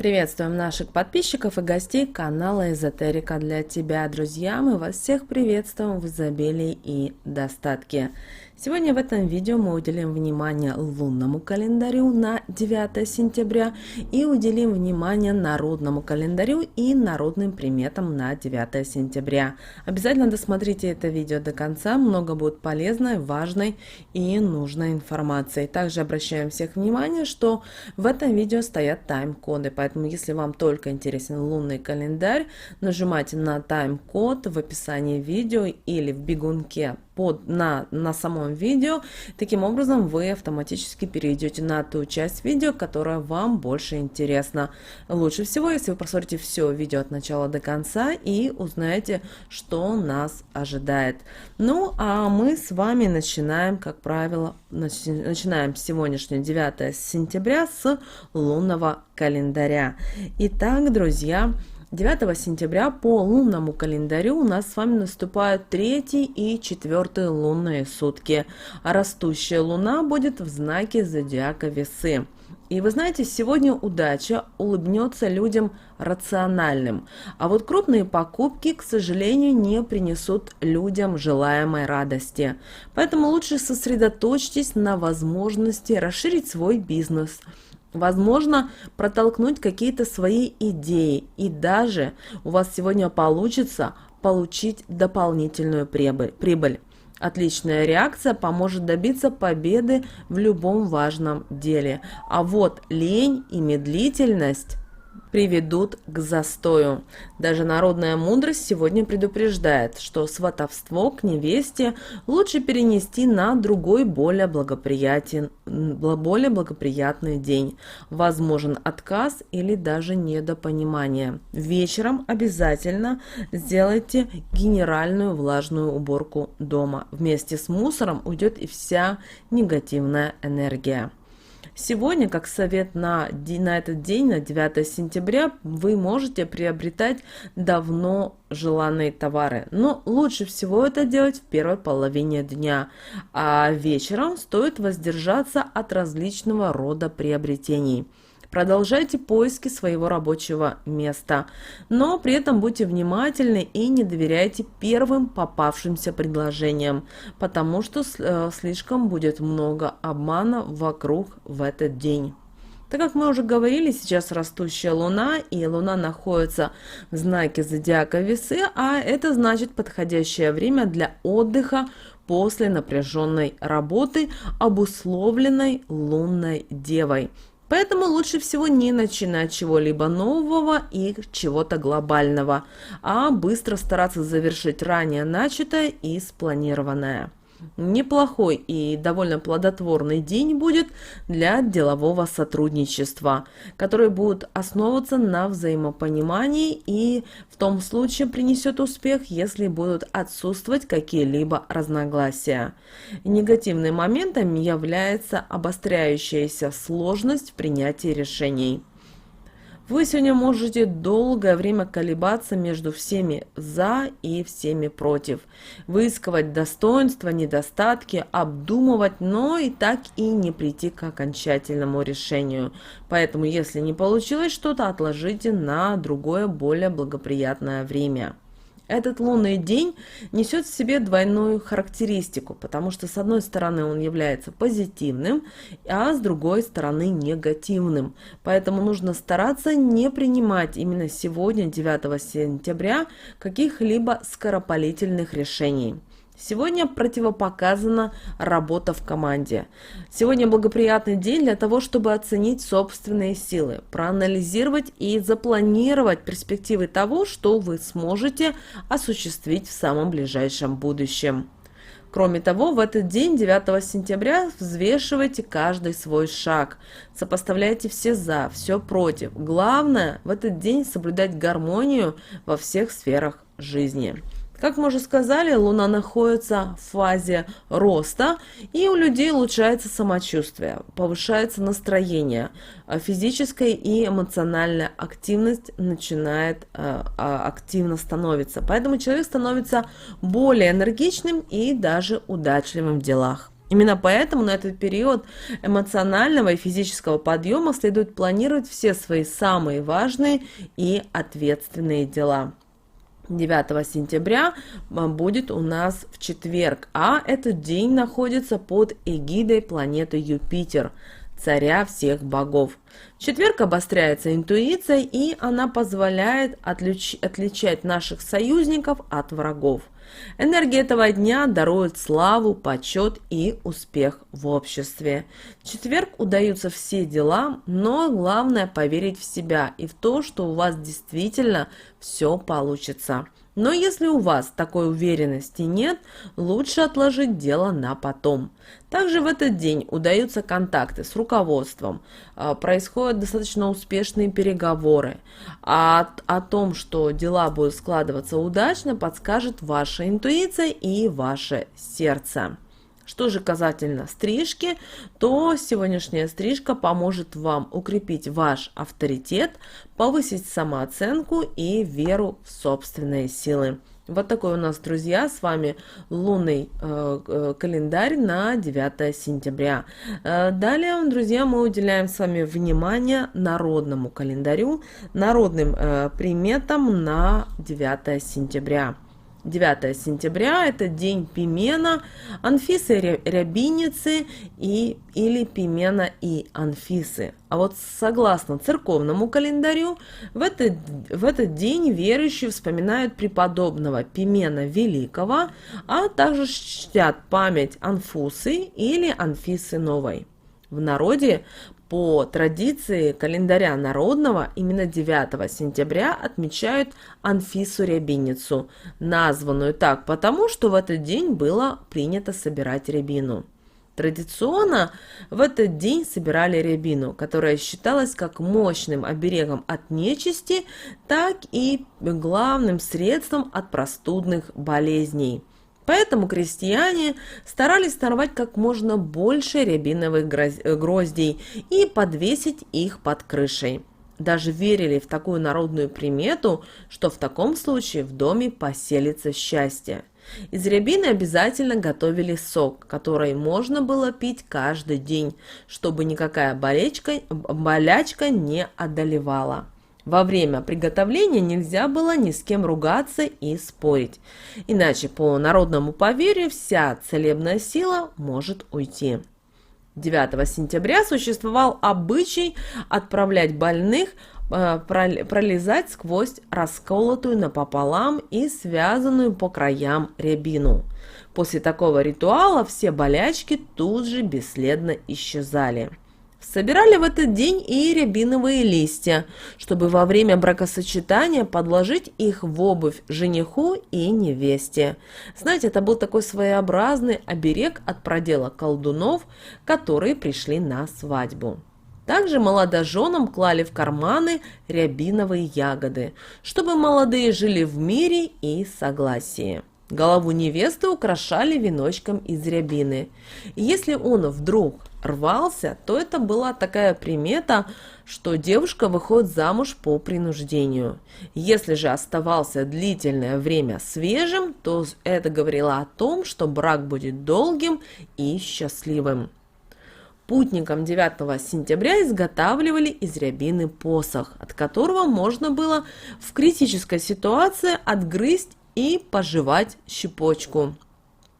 Приветствуем наших подписчиков и гостей канала Эзотерика для тебя, друзья! Мы вас всех приветствуем в изобилии и достатке. Сегодня в этом видео мы уделим внимание лунному календарю на 9 сентября и уделим внимание народному календарю и народным приметам на 9 сентября. Обязательно досмотрите это видео до конца, много будет полезной, важной и нужной информации. Также обращаем всех внимание, что в этом видео стоят тайм-коды, поэтому если вам только интересен лунный календарь, нажимайте на тайм-код в описании видео или в бегунке на самом видео. Таким образом вы автоматически перейдете на ту часть видео, которая вам больше интересна. Лучше всего, если вы просмотрите все видео от начала до конца и узнаете, что нас ожидает. Ну а мы с вами начинаем, как правило, начинаем сегодняшнее 9 сентября с лунного календаря. Итак, друзья, 9 сентября по лунному календарю у нас с вами наступают 3 и 4 лунные сутки, а растущая луна будет в знаке зодиака Весы. И вы знаете, сегодня удача улыбнется людям рациональным, а вот крупные покупки, к сожалению, не принесут людям желаемой радости. Поэтому лучше сосредоточьтесь на возможности расширить свой бизнес, возможно, протолкнуть какие-то свои идеи, и даже у вас сегодня получится получить дополнительную прибыль. Отличная реакция поможет добиться победы в любом важном деле. А вот лень и медлительность приведут к застою. Даже народная мудрость сегодня предупреждает, что сватовство к невесте лучше перенести на другой, более благоприятный день. Возможен отказ или даже недопонимание. Вечером обязательно сделайте генеральную влажную уборку дома. Вместе с мусором уйдет и вся негативная энергия. Сегодня, как совет на этот день, на 9 сентября, вы можете приобретать давно желанные товары. Но лучше всего это делать в первой половине дня, а вечером стоит воздержаться от различного рода приобретений. Продолжайте поиски своего рабочего места, но при этом будьте внимательны и не доверяйте первым попавшимся предложениям, потому что слишком будет много обмана вокруг в этот день. Так как мы уже говорили, сейчас растущая луна, и луна находится в знаке зодиака Весы, а это значит подходящее время для отдыха после напряженной работы, обусловленной лунной девой. Поэтому лучше всего не начинать чего-либо нового и чего-то глобального, а быстро стараться завершить ранее начатое и спланированное. Неплохой и довольно плодотворный день будет для делового сотрудничества, который будет основываться на взаимопонимании и в том случае принесет успех, если будут отсутствовать какие-либо разногласия. Негативным моментом является обостряющаяся сложность в принятии решений. Вы сегодня можете долгое время колебаться между всеми «за» и всеми «против», выискивать достоинства, недостатки, обдумывать, но и так и не прийти к окончательному решению. Поэтому, если не получилось что-то, отложите на другое, более благоприятное время. Этот лунный день несет в себе двойную характеристику, потому что с одной стороны он является позитивным, а с другой стороны негативным. Поэтому нужно стараться не принимать именно сегодня, 9 сентября, каких-либо скоропалительных решений. Сегодня противопоказана работа в команде. Сегодня благоприятный день для того, чтобы оценить собственные силы, проанализировать и запланировать перспективы того, что вы сможете осуществить в самом ближайшем будущем. Кроме того, в этот день, 9 сентября, взвешивайте каждый свой шаг, сопоставляйте все «за», все «против». Главное в этот день соблюдать гармонию во всех сферах жизни. Как мы уже сказали, Луна находится в фазе роста, и у людей улучшается самочувствие, повышается настроение, физическая и эмоциональная активность начинает активно становиться. Поэтому человек становится более энергичным и даже удачливым в делах. Именно поэтому на этот период эмоционального и физического подъема следует планировать все свои самые важные и ответственные дела. 9 сентября будет у нас в четверг, а этот день находится под эгидой планеты Юпитер, царя всех богов. В четверг обостряется интуиция, и она позволяет отличать наших союзников от врагов. Энергия этого дня дарует славу, почет и успех в обществе. В четверг удаются все дела, но главное поверить в себя и в то, что у вас действительно все получится. Но если у вас такой уверенности нет, лучше отложить дело на потом. Также в этот день удаются контакты с руководством, происходят достаточно успешные переговоры. А о том, что дела будут складываться удачно, подскажет ваша интуиция и ваше сердце. Что же касательно стрижки, то сегодняшняя стрижка поможет вам укрепить ваш авторитет, повысить самооценку и веру в собственные силы. Вот такой у нас, друзья, с вами лунный календарь на 9 сентября. Далее, друзья, мы уделяем с вами внимание народному календарю, народным приметам на 9 сентября. 9 сентября – это день Пимена, Анфисы Рябиницы или Пимена и Анфисы. А вот согласно церковному календарю, в этот день верующие вспоминают преподобного Пимена Великого, а также чтят память Анфусы или Анфисы Новой. В народе по традиции календаря народного именно 9 сентября отмечают Анфису Рябиницу, названную так потому, что в этот день было принято собирать рябину. Традиционно в этот день собирали рябину, которая считалась как мощным оберегом от нечисти, так и главным средством от простудных болезней. Поэтому крестьяне старались нарвать как можно больше рябиновых гроздей и подвесить их под крышей. Даже верили в такую народную примету, что в таком случае в доме поселится счастье. Из рябины обязательно готовили сок, который можно было пить каждый день, чтобы никакая болячка не одолевала. Во время приготовления нельзя было ни с кем ругаться и спорить, иначе по народному поверью вся целебная сила может уйти. 9 сентября существовал обычай отправлять больных пролезать сквозь расколотую напополам и связанную по краям рябину. После такого ритуала все болячки тут же бесследно исчезали. Собирали в этот день и рябиновые листья, чтобы во время бракосочетания подложить их в обувь жениху и невесте. Знаете, это был такой своеобразный оберег от продела колдунов, которые пришли на свадьбу. Также молодоженам клали в карманы рябиновые ягоды, чтобы молодые жили в мире и согласии. Голову невесты украшали веночком из рябины. И если он вдруг рвался, то это была такая примета, что девушка выходит замуж по принуждению. Если же оставался длительное время свежим, то это говорило о том, что брак будет долгим и счастливым. Путникам 9 сентября изготавливали из рябины посох, от которого можно было в критической ситуации отгрызть и пожевать щепочку.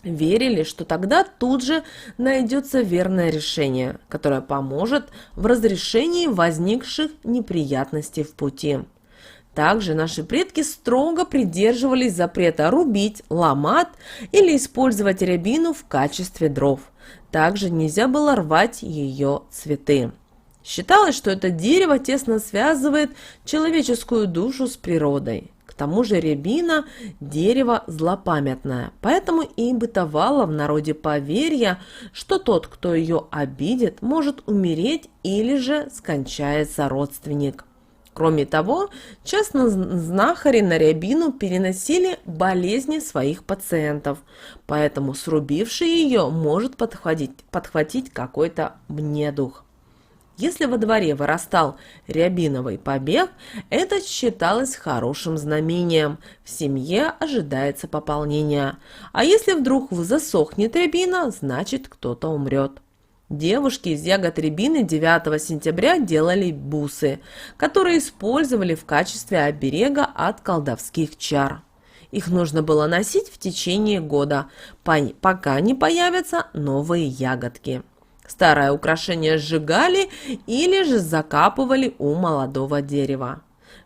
Верили, что тогда тут же найдется верное решение, которое поможет в разрешении возникших неприятностей в пути. Также наши предки строго придерживались запрета рубить, ломать или использовать рябину в качестве дров. Также нельзя было рвать ее цветы. Считалось, что это дерево тесно связывает человеческую душу с природой. К тому же рябина – дерево злопамятное, поэтому и бытовало в народе поверье, что тот, кто ее обидит, может умереть или же скончается родственник. Кроме того, часто знахари на рябину переносили болезни своих пациентов, поэтому срубивший ее может подхватить какой-то недух. Если во дворе вырастал рябиновый побег, это считалось хорошим знамением. В семье ожидается пополнение. А если вдруг засохнет рябина, значит кто-то умрет. Девушки из ягод рябины 9 сентября делали бусы, которые использовали в качестве оберега от колдовских чар. Их нужно было носить в течение года, пока не появятся новые ягодки. Старое украшение сжигали или же закапывали у молодого дерева.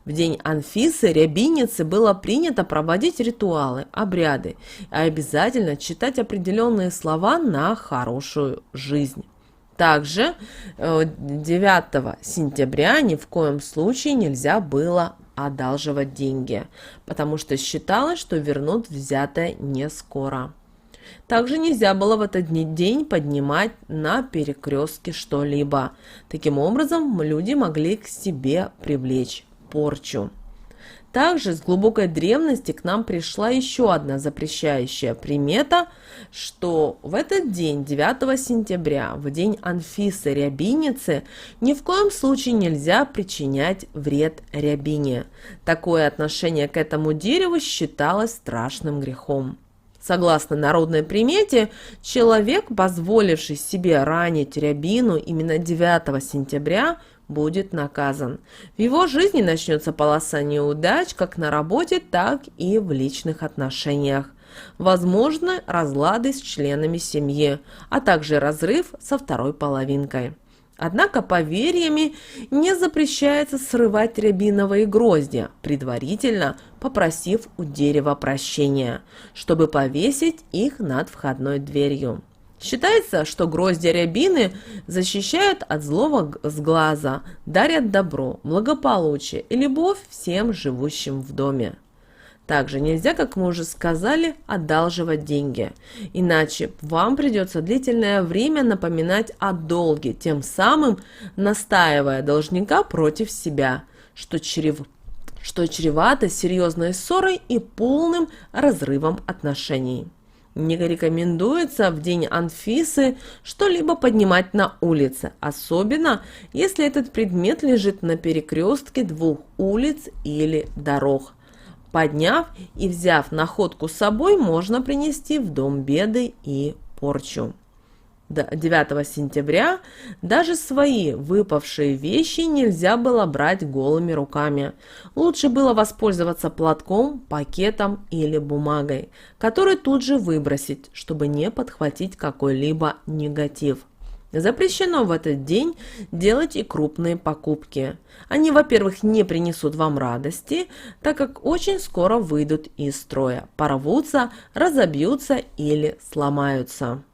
В день Анфисы рябиницы было принято проводить ритуалы, обряды и обязательно читать определенные слова на хорошую жизнь. Также 9 сентября ни в коем случае нельзя было одалживать деньги, потому что считалось, что вернут взятое не скоро. Также нельзя было в этот день поднимать на перекрестке что-либо. Таким образом, люди могли к себе привлечь порчу. Также с глубокой древности к нам пришла еще одна запрещающая примета, что в этот день, 9 сентября, в день Анфисы рябиницы, ни в коем случае нельзя причинять вред рябине. Такое отношение к этому дереву считалось страшным грехом. Согласно народной примете, человек, позволивший себе ранить рябину именно 9 сентября, будет наказан. В его жизни начнется полоса неудач как на работе, так и в личных отношениях. Возможны разлады с членами семьи, а также разрыв со второй половинкой. Однако поверьями не запрещается срывать рябиновые гроздья, предварительно попросив у дерева прощения, чтобы повесить их над входной дверью. Считается, что гроздья рябины защищают от злого сглаза, дарят добро, благополучие и любовь всем живущим в доме. Также нельзя, как мы уже сказали, одалживать деньги, иначе вам придется длительное время напоминать о долге, тем самым настаивая должника против себя, что чревато серьезной ссорой и полным разрывом отношений. Не рекомендуется в день Анфисы что-либо поднимать на улице, особенно если этот предмет лежит на перекрестке двух улиц или дорог. Подняв и взяв находку с собой, можно принести в дом беды и порчу. 9 сентября даже свои выпавшие вещи нельзя было брать голыми руками. Лучше было воспользоваться платком, пакетом или бумагой, который тут же выбросить, чтобы не подхватить какой-либо негатив. Запрещено в этот день делать и крупные покупки. Они, во-первых, не принесут вам радости, так как очень скоро выйдут из строя, порвутся, разобьются или сломаются.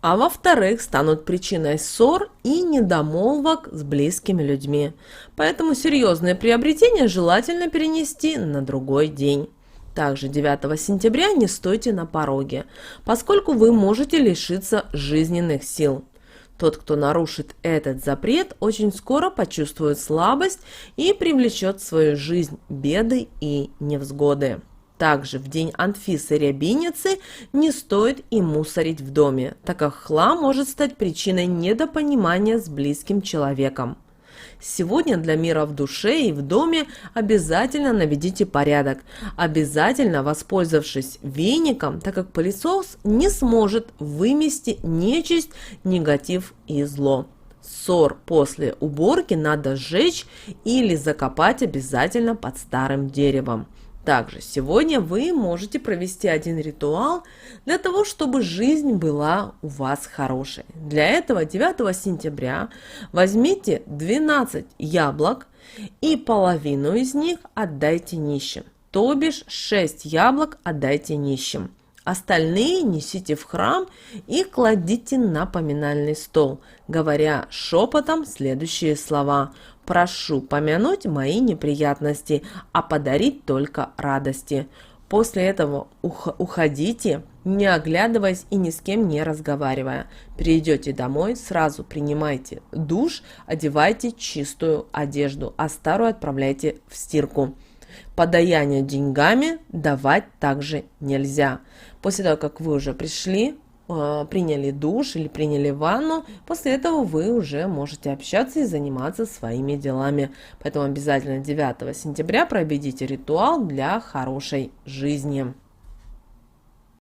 А во-вторых, станут причиной ссор и недомолвок с близкими людьми. Поэтому серьезные приобретения желательно перенести на другой день. Также 9 сентября не стойте на пороге, поскольку вы можете лишиться жизненных сил. Тот, кто нарушит этот запрет, очень скоро почувствует слабость и привлечет в свою жизнь беды и невзгоды. Также в день Анфисы рябиницы не стоит и мусорить в доме, так как хлам может стать причиной недопонимания с близким человеком. Сегодня для мира в душе и в доме обязательно наведите порядок, обязательно воспользовавшись веником, так как пылесос не сможет вымести нечисть, негатив и зло. Ссор после уборки надо сжечь или закопать обязательно под старым деревом. Также сегодня вы можете провести один ритуал для того, чтобы жизнь была у вас хорошей. Для этого 9 сентября возьмите 12 яблок и половину из них отдайте нищим, то бишь 6 яблок отдайте нищим. Остальные несите в храм и кладите на поминальный стол, говоря шепотом следующие слова: «Прошу помянуть мои неприятности, а подарить только радости». После этого уходите, не оглядываясь и ни с кем не разговаривая. Придете домой, сразу принимайте душ, одевайте чистую одежду, а старую отправляйте в стирку. Подаяние деньгами давать также нельзя. После того, как вы уже пришли, приняли душ или приняли ванну, после этого вы уже можете общаться и заниматься своими делами. Поэтому обязательно 9 сентября проведите ритуал для хорошей жизни.